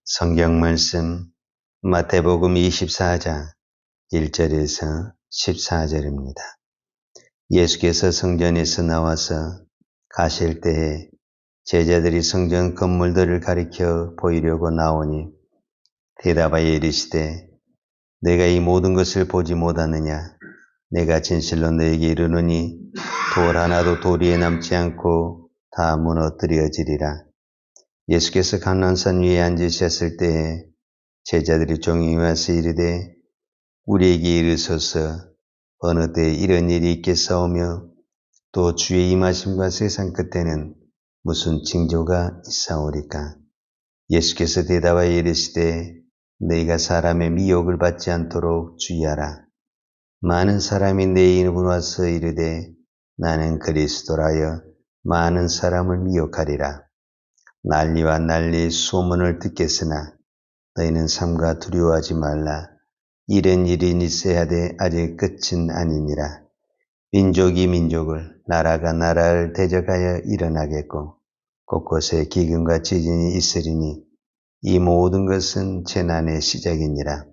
성경 말씀 마태복음 24장 1절에서 14절입니다. 예수께서 성전에서 나와서 가실 때에 제자들이 성전 건물들을 가리켜 보이려고 나오니 대답하여 이르시되 내가 이 모든 것을 보지 못하느냐? 내가 진실로 너에게 이르노니 돌 하나도 도리에 남지 않고 다 무너뜨려지리라. 예수께서 감람산 위에 앉으셨을 때에 제자들이 종이 와서 이르되 우리에게 이르소서 어느 때 이런 일이 있겠사오며 또 주의 임하심과 세상 끝에는 무슨 징조가 있사오리까? 예수께서 대답하여 이르시되 너희가 사람의 미혹을 받지 않도록 주의하라. 많은 사람이 내 이름으로 와서 이르되 나는 그리스도라여 많은 사람을 미혹하리라. 난리와 난리의 소문을 듣겠으나 너희는 삼가 두려워하지 말라. 이런 일이 있어야 돼 아직 끝은 아니니라. 민족이 민족을 나라가 나라를 대적하여 일어나겠고 곳곳에 기근과 지진이 있으리니 이 모든 것은 재난의 시작이니라.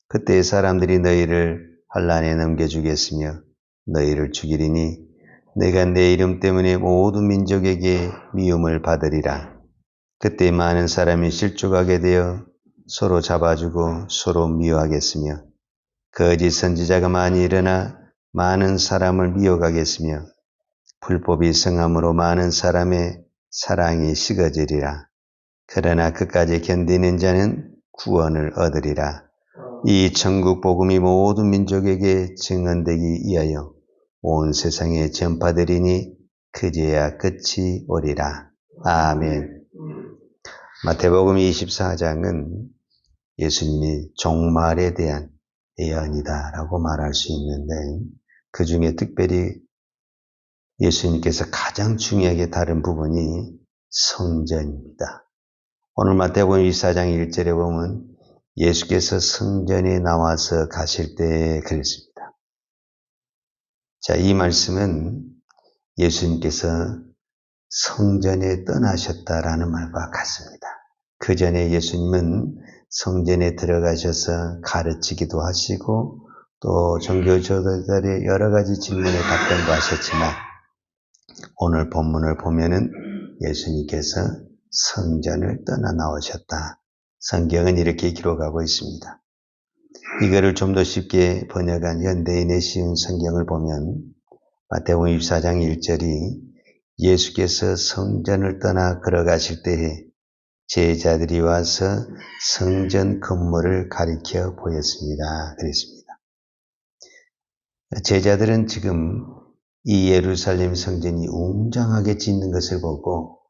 그때 사람들이 너희를 환난에 넘겨주겠으며 너희를 죽이리니 내가 내 이름 때문에 모든 민족에게 미움을 받으리라. 그때 많은 사람이 실족하게 되어 서로 잡아주고 서로 미워하겠으며 거짓 선지자가 많이 일어나 많은 사람을 미혹하겠으며 불법이 성함으로 많은 사람의 사랑이 식어지리라. 그러나 끝까지 견디는 자는 구원을 얻으리라. 이 천국 복음이 모든 민족에게 증언되기 위하여 온 세상에 전파되리니 그제야 끝이 오리라. 아멘. 마태복음 24장은 예수님이 종말에 대한 예언이다라고 말할 수 있는데 그 중에 특별히 예수님께서 가장 중요하게 다룬 부분이 성전입니다. 오늘 마태복음 24장 1절에 보면 예수께서 성전에 나와서 가실 때 그랬습니다. 자, 이 말씀은 예수님께서 성전에 떠나셨다라는 말과 같습니다. 그 전에 예수님은 성전에 들어가셔서 가르치기도 하시고 또 종교지도자들의 여러 가지 질문에 답변도 하셨지만 오늘 본문을 보면은 예수님께서 성전을 떠나 나오셨다. 성경은 이렇게 기록하고 있습니다. 이거를 좀 더 쉽게 번역한 현대인의 쉬운 성경을 보면 마태복음 24장 1절이 예수께서 성전을 떠나 걸어가실 때에 제자들이 와서 성전 건물을 가리켜 보였습니다. 그랬습니다. 제자들은 지금 이 예루살렘 성전이 웅장하게 짓는 것을 보고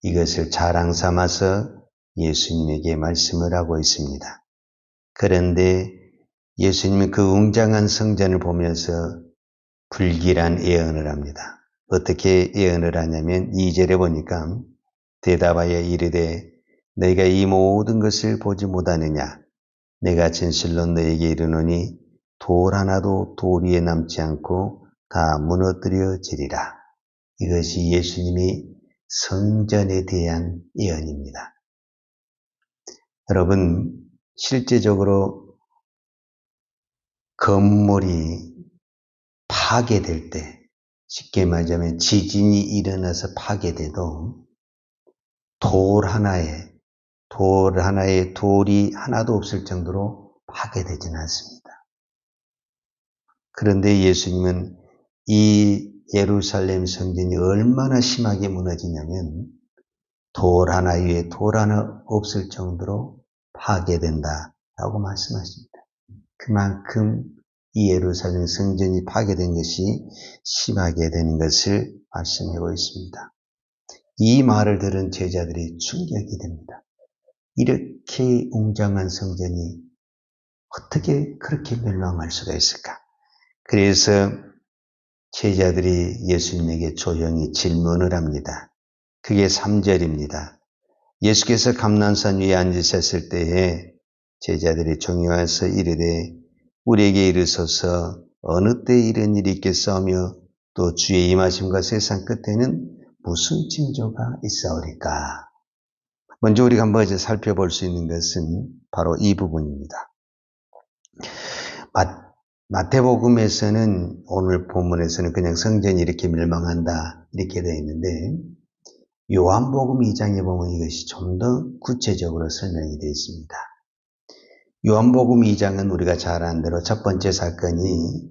이것을 자랑 삼아서 예수님에게 말씀을 하고 있습니다. 그런데 예수님은 그 웅장한 성전을 보면서 불길한 예언을 합니다. 어떻게 예언을 하냐면 2절에 보니까 대답하여 이르되 너희가 이 모든 것을 보지 못하느냐? 내가 진실로 너희에게 이르노니 돌 하나도 돌 위에 남지 않고 다 무너뜨려지리라. 이것이 예수님이 성전에 대한 예언입니다. 여러분, 실제적으로 건물이 파괴될 때, 쉽게 말하자면 지진이 일어나서 파괴돼도 돌 하나에 돌이 하나도 없을 정도로 파괴되지는 않습니다. 그런데 예수님은 이 예루살렘 성전이 얼마나 심하게 무너지냐면 돌 하나 위에 돌 하나 없을 정도로 파괴된다라고 말씀하십니다. 그만큼 이 예루살렘 성전이 파괴된 것이 심하게 되는 것을 말씀하고 있습니다. 이 말을 들은 제자들이 충격이 됩니다. 이렇게 웅장한 성전이 어떻게 그렇게 멸망할 수가 있을까? 그래서 제자들이 예수님에게 조용히 질문을 합니다. 그게 3절입니다. 예수께서 감람산 위에 앉으셨을 때에 제자들이 종이 와서 이르되 우리에게 이르소서 어느 때 이런 일이 있겠사오며 또 주의 임하심과 세상 끝에는 무슨 징조가 있사오리까? 먼저 우리가 한번 살펴볼 수 있는 것은 바로 이 부분입니다. 마태복음에서는 오늘 본문에서는 그냥 성전이 이렇게 멸망한다 이렇게 되어 있는데 요한복음 2장에 보면 이것이 좀 더 구체적으로 설명이 되어 있습니다. 요한복음 2장은 우리가 잘 아는 대로 첫 번째 사건이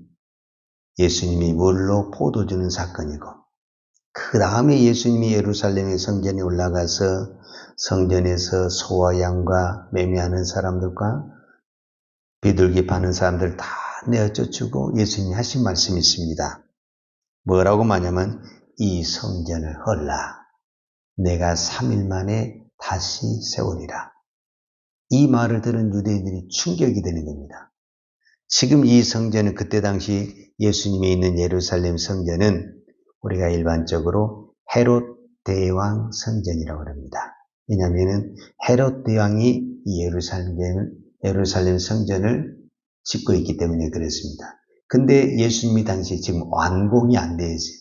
예수님이 물로 포도 주는 사건이고 그 다음에 예수님이 예루살렘의 성전에 올라가서 성전에서 소와 양과 매매하는 사람들과 비둘기 파는 사람들 다 내어쫓고 예수님이 하신 말씀이 있습니다. 뭐라고 말하냐면 이 성전을 헐라. 내가 3일 만에 다시 세우리라. 이 말을 들은 유대인들이 충격이 되는 겁니다. 지금 이 성전은 그때 당시 예수님이 있는 예루살렘 성전은 우리가 일반적으로 헤롯 대왕 성전이라고 합니다. 왜냐하면 헤롯 대왕이 이 예루살렘 성전을 짓고 있기 때문에 그렇습니다. 근데 예수님이 당시 지금 완공이 안 되어 있어요.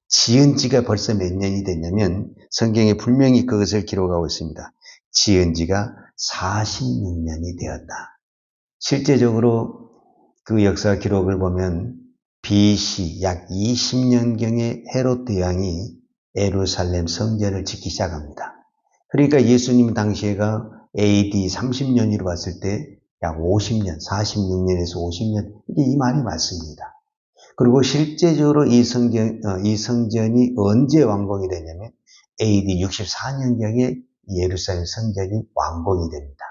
지은 지가 벌써 몇 년이 됐냐면 성경에 분명히 그것을 기록하고 있습니다. 지은 지가 46년이 되었다. 실제적으로 그 역사 기록을 보면 BC 약 20년경에 헤롯 대왕이 예루살렘 성전을 짓기 시작합니다. 그러니까 예수님 당시에가 AD 30년으로 봤을 때 약 50년, 46년에서 50년 이 말이 맞습니다. 그리고 실제적으로 이 성전이 언제 완공이 되냐면 AD 64년경에 예루살렘 성전이 완공이 됩니다.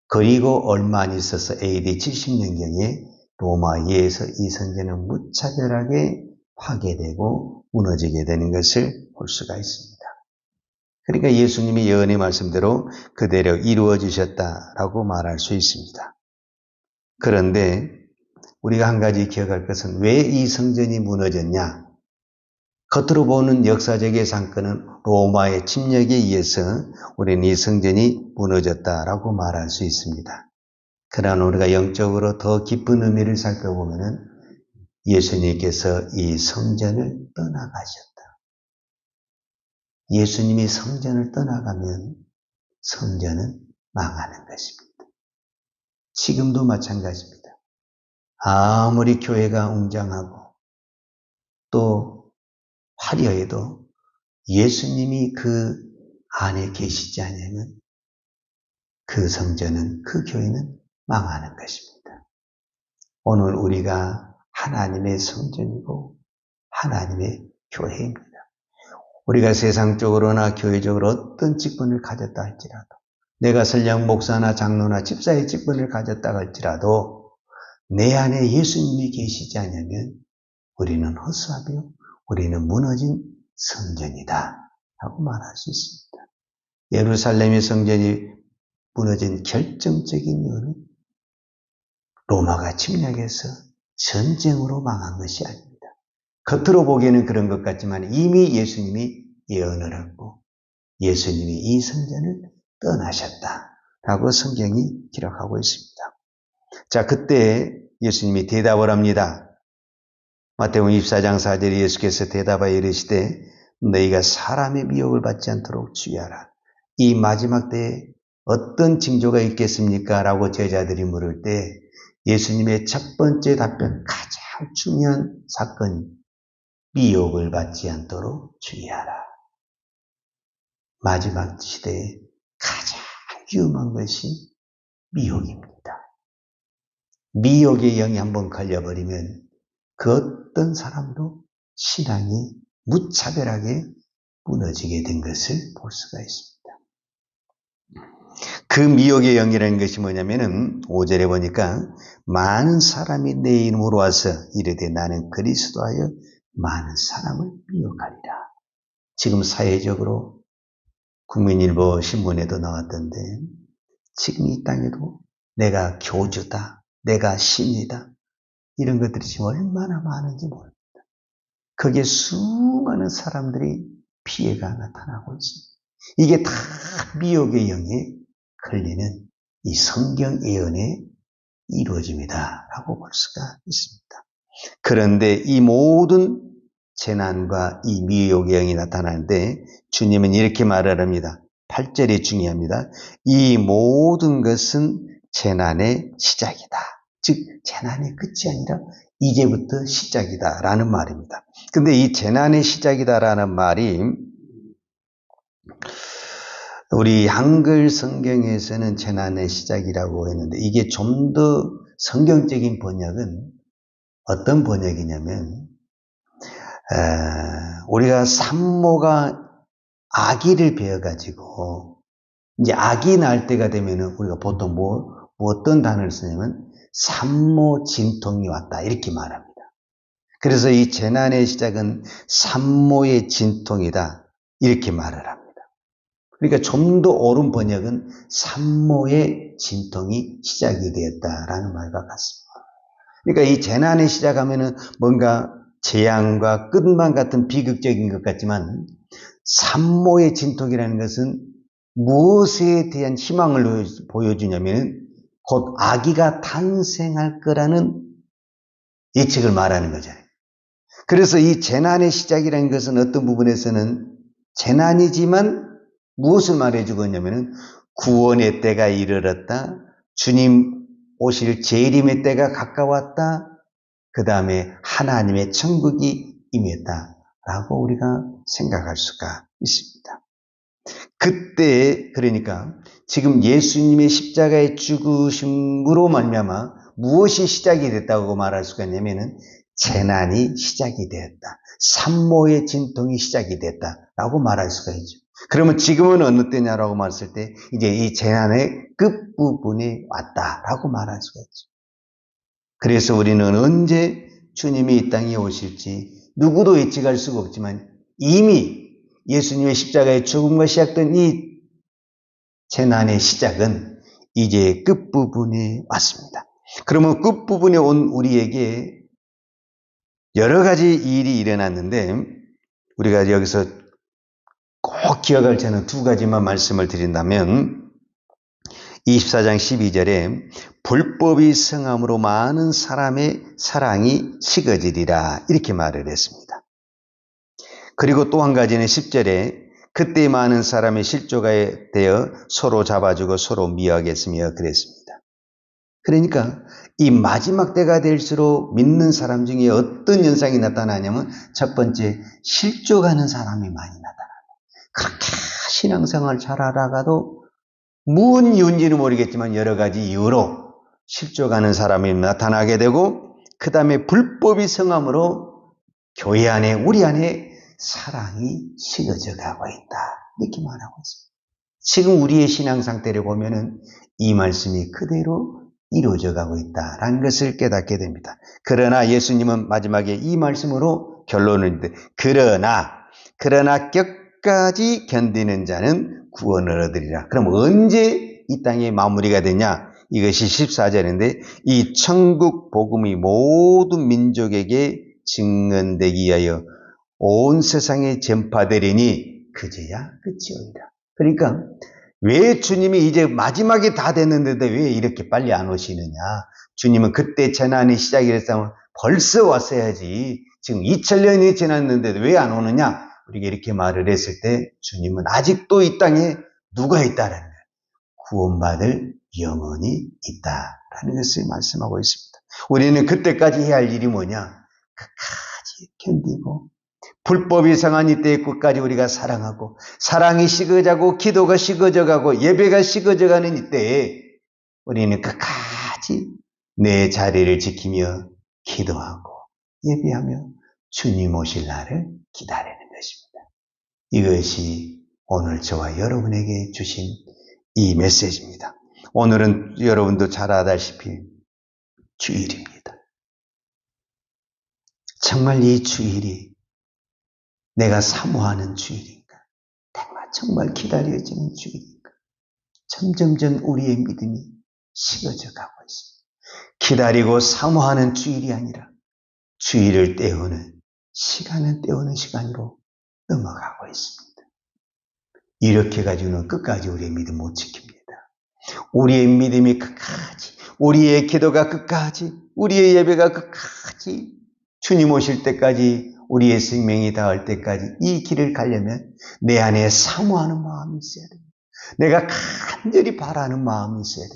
그리고 얼마 안 있어서 AD 70년경에 로마에 의해서 이 성전은 무차별하게 파괴되고 무너지게 되는 것을 볼 수가 있습니다. 그러니까 예수님이 예언의 말씀대로 그대로 이루어지셨다라고 말할 수 있습니다. 그런데 우리가 한 가지 기억할 것은 왜 이 성전이 무너졌냐? 겉으로 보는 역사적인 상권은 로마의 침략에 의해서 우리는 이 성전이 무너졌다라고 말할 수 있습니다. 그러나 우리가 영적으로 더 깊은 의미를 살펴보면 예수님께서 이 성전을 떠나가셨다. 예수님이 성전을 떠나가면 성전은 망하는 것입니다. 지금도 마찬가지입니다. 아무리 교회가 웅장하고 또 화려해도 예수님이 그 안에 계시지 않으면 그 성전은, 그 교회는 망하는 것입니다. 오늘 우리가 하나님의 성전이고 하나님의 교회입니다. 우리가 세상적으로나 교회적으로 어떤 직분을 가졌다 할지라도 내가 설령 목사나 장로나 집사의 직분을 가졌다 할지라도 내 안에 예수님이 계시지 않으면 우리는 허수아비요 우리는 무너진 성전이다 라고 말할 수 있습니다. 예루살렘의 성전이 무너진 결정적인 이유는 로마가 침략해서 전쟁으로 망한 것이 아닙니다. 겉으로 보기에는 그런 것 같지만 이미 예수님이 예언을 하고 예수님이 이 성전을 떠나셨다라고 성경이 기록하고 있습니다. 자, 그때 예수님이 대답을 합니다. 마태복음 24장 4절에 예수께서 대답하여 이르시되 너희가 사람의 미혹을 받지 않도록 주의하라. 이 마지막 때에 어떤 징조가 있겠습니까? 라고 제자들이 물을 때 예수님의 첫 번째 답변, 가장 중요한 사건이 미혹을 받지 않도록 주의하라. 마지막 시대에 가장 위험한 것이 미혹입니다. 미혹의 영이 한번 걸려버리면 그 어떤 사람도 신앙이 무차별하게 무너지게 된 것을 볼 수가 있습니다. 그 미혹의 영이라는 것이 뭐냐면은 5절에 보니까 많은 사람이 내 이름으로 와서 이르되 나는 그리스도하여 많은 사람을 미혹하리라. 지금 사회적으로 국민일보 신문에도 나왔던데 지금 이 땅에도 내가 교주다, 내가 신이다 이런 것들이 지금 얼마나 많은지 모릅니다. 거기에 수많은 사람들이 피해가 나타나고 있습니다. 이게 다 미혹의 영에 걸리는 이 성경 예언의 이루어짐이다라고 볼 수가 있습니다. 그런데 이 모든 재난과 이 미혹의 영이 나타나는데 주님은 이렇게 말을 합니다. 8절이 중요합니다. 이 모든 것은 재난의 시작이다. 즉 재난의 끝이 아니라 이제부터 시작이다 라는 말입니다. 근데 이 재난의 시작이다 라는 말이 우리 한글 성경에서는 재난의 시작이라고 했는데 이게 좀 더 성경적인 번역은 어떤 번역이냐면 우리가 산모가 아기를 베어가지고 이제 아기 낳을 때가 되면은 우리가 보통 어떤 단어를 쓰냐면 산모 진통이 왔다 이렇게 말합니다. 그래서 이 재난의 시작은 산모의 진통이다 이렇게 말을 합니다. 그러니까 좀 더 옳은 번역은 산모의 진통이 시작이 되었다라는 말과 같습니다. 그러니까 이 재난이 시작하면은 뭔가 재앙과 끝만 같은 비극적인 것 같지만 산모의 진통이라는 것은 무엇에 대한 희망을 보여주냐면 곧 아기가 탄생할 거라는 예측을 말하는 거잖아요. 그래서 이 재난의 시작이라는 것은 어떤 부분에서는 재난이지만 무엇을 말해주고 있냐면 구원의 때가 이르렀다. 주님 오실 재림의 때가 가까웠다. 그 다음에 하나님의 천국이 임했다라고 우리가 생각할 수가 있습니다. 그때 그러니까 지금 예수님의 십자가의 죽으심으로 말미암아 무엇이 시작이 됐다고 말할 수가 있냐면은 재난이 시작이 되었다. 산모의 진통이 시작이 됐다라고 말할 수가 있죠. 그러면 지금은 어느 때냐라고 말했을 때 이제 이 재난의 끝부분에 왔다라고 말할 수가 있죠. 그래서 우리는 언제 주님이 이 땅에 오실지 누구도 예측할 수가 없지만 이미 예수님의 십자가의 죽음과 시작된 이 재난의 시작은 이제 끝부분에 왔습니다. 그러면 끝부분에 온 우리에게 여러 가지 일이 일어났는데 우리가 여기서 꼭 기억할 저는 두 가지만 말씀을 드린다면 24장 12절에 불법이 성함으로 많은 사람의 사랑이 식어지리라 이렇게 말을 했습니다. 그리고 또 한 가지는 10절에 그때 많은 사람의 실조가 되어 서로 잡아주고 서로 미워하겠으며 그랬습니다. 그러니까 이 마지막 때가 될수록 믿는 사람 중에 어떤 현상이 나타나냐면 첫 번째 실족하는 사람이 많이 나타납니다. 그렇게 신앙생활 잘하다가도 무슨 이유인지는 모르겠지만 여러 가지 이유로 실족하는 사람이 나타나게 되고 그 다음에 불법이 성함으로 교회 안에 우리 안에 사랑이 식어져 가고 있다 이렇게 말하고 있습니다. 지금 우리의 신앙 상태를 보면은 이 말씀이 그대로 이루어져 가고 있다라는 것을 깨닫게 됩니다. 그러나 예수님은 마지막에 이 말씀으로 결론을 내는데 그러나 끝까지 견디는 자는 구원을 얻으리라. 그럼 언제 이 땅에 마무리가 되냐? 이것이 14절인데 이 천국 복음이 모든 민족에게 증언되기 위하여 온 세상에 전파되리니 그제야 끝이오리라. 그러니까 왜 주님이 이제 마지막이 다 됐는데도 왜 이렇게 빨리 안 오시느냐? 주님은 그때 재난이 시작이 됐다면 벌써 왔어야지. 지금 2000년이 지났는데도 왜 안 오느냐? 우리가 이렇게 말을 했을 때 주님은 아직도 이 땅에 누가 있다라는 거예요. 구원받을 영혼이 있다라는 것을 말씀하고 있습니다. 우리는 그때까지 해야 할 일이 뭐냐? 끝까지 견디고 불법이 성한 이때의 끝까지 우리가 사랑하고 사랑이 식어져가고 기도가 식어져가고 예배가 식어져가는 이때에 우리는 끝까지 내 자리를 지키며 기도하고 예배하며 주님 오실 날을 기다리는 것입니다. 이것이 오늘 저와 여러분에게 주신 이 메시지입니다. 오늘은 여러분도 잘 알다시피 주일입니다. 정말 이 주일이 내가 사모하는 주일인가? 내가 정말 기다려지는 주일인가? 점점점 우리의 믿음이 식어져 가고 있습니다. 기다리고 사모하는 주일이 아니라 주일을 때우는 시간을 때우는 시간으로 넘어가고 있습니다. 이렇게 가지고는 끝까지 우리의 믿음 못 지킵니다. 우리의 믿음이 끝까지, 우리의 기도가 끝까지, 우리의 예배가 끝까지 주님 오실 때까지 우리의 생명이 닿을 때까지 이 길을 가려면 내 안에 사모하는 마음이 있어야 됩니다. 내가 간절히 바라는 마음이 있어야 돼.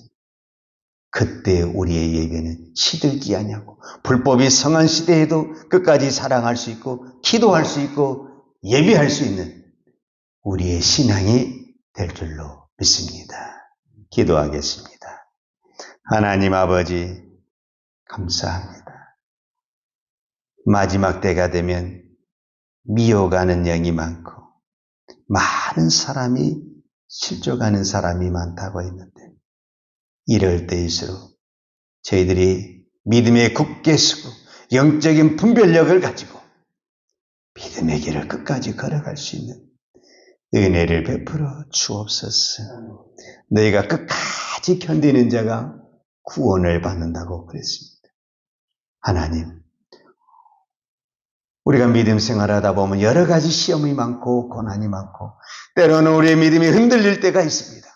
그때 우리의 예배는 시들지 아니하고 불법이 성한 시대에도 끝까지 사랑할 수 있고 기도할 수 있고 예배할 수 있는 우리의 신앙이 될 줄로 믿습니다. 기도하겠습니다. 하나님 아버지 감사합니다. 마지막 때가 되면 미워가는 영이 많고 많은 사람이 실족하는 사람이 많다고 했는데 이럴 때일수록 저희들이 믿음에 굳게 서고 영적인 분별력을 가지고 믿음의 길을 끝까지 걸어갈 수 있는 은혜를 베풀어 주옵소서. 너희가 끝까지 견디는 자가 구원을 받는다고 그랬습니다. 하나님, 우리가 믿음 생활하다 보면 여러 가지 시험이 많고 고난이 많고 때로는 우리의 믿음이 흔들릴 때가 있습니다.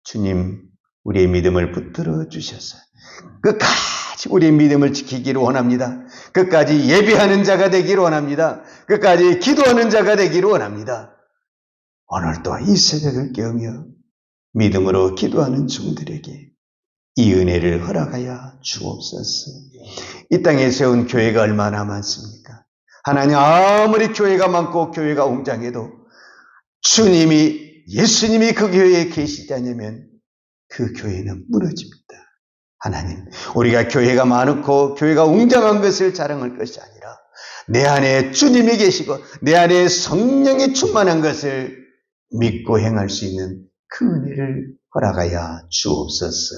주님, 우리의 믿음을 붙들어 주셔서 끝까지 우리의 믿음을 지키기를 원합니다. 끝까지 예배하는 자가 되기를 원합니다. 끝까지 기도하는 자가 되기를 원합니다. 오늘도 이 새벽을 깨우며 믿음으로 기도하는 종들에게 이 은혜를 허락하여 주옵소서. 이 땅에 세운 교회가 얼마나 많습니까? 하나님, 아무리 교회가 많고 교회가 웅장해도 예수님이 그 교회에 계시지 않으면 그 교회는 무너집니다. 하나님, 우리가 교회가 많고 교회가 웅장한 것을 자랑할 것이 아니라 내 안에 주님이 계시고 내 안에 성령이 충만한 것을 믿고 행할 수 있는 그 은혜를 허락하여 주옵소서.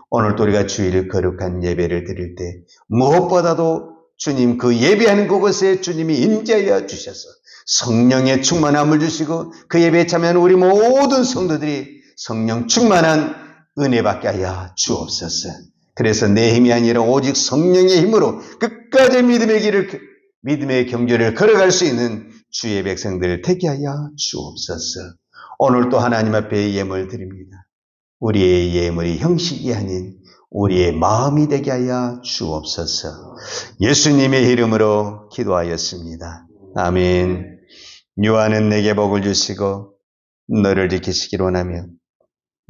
오늘도 우리가 주일을 거룩한 예배를 드릴 때 무엇보다도 주님 그 예배하는 그곳에 주님이 임재하여 주셔서 성령의 충만함을 주시고 그 예배에 참여하는 우리 모든 성도들이 성령 충만한 은혜 받게 하여 주옵소서. 그래서 내 힘이 아니라 오직 성령의 힘으로 끝까지 믿음의 경주를 걸어갈 수 있는 주의 백성들을 택게 하여 주옵소서. 오늘 또 하나님 앞에 예물 드립니다. 우리의 예물이 형식이 아닌 우리의 마음이 되게 하여 주옵소서. 예수님의 이름으로 기도하였습니다. 아멘. 요한은 내게 복을 주시고 너를 지키시길 원하며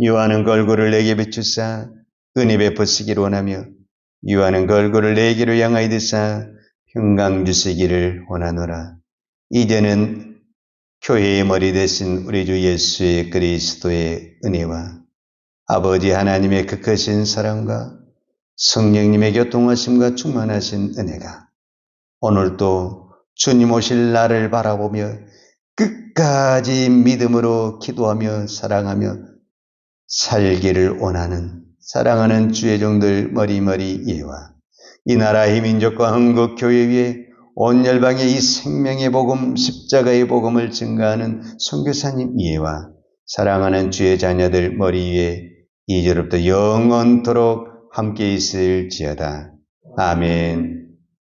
요한은 그 얼굴을 내게 비추사 은혜 베푸시기를 원하며 요한은 그 얼굴을 내게로 향하여 드사 평강 주시기를 원하노라. 이제는 교회의 머리 되신 우리 주 예수 그리스도의 은혜와 아버지 하나님의 그 크신 사랑과 성령님의 교통하심과 충만하신 은혜가 오늘도 주님 오실 날을 바라보며 끝까지 믿음으로 기도하며 사랑하며 살기를 원하는 사랑하는 주의 종들 머리머리 예와 이 나라의 민족과 한국 교회 위에 온 열방의 이 생명의 복음 십자가의 복음을 증가하는 선교사님 예와 사랑하는 주의 자녀들 머리 위에 이제로부터 영원토록 함께 있을지어다. 아멘.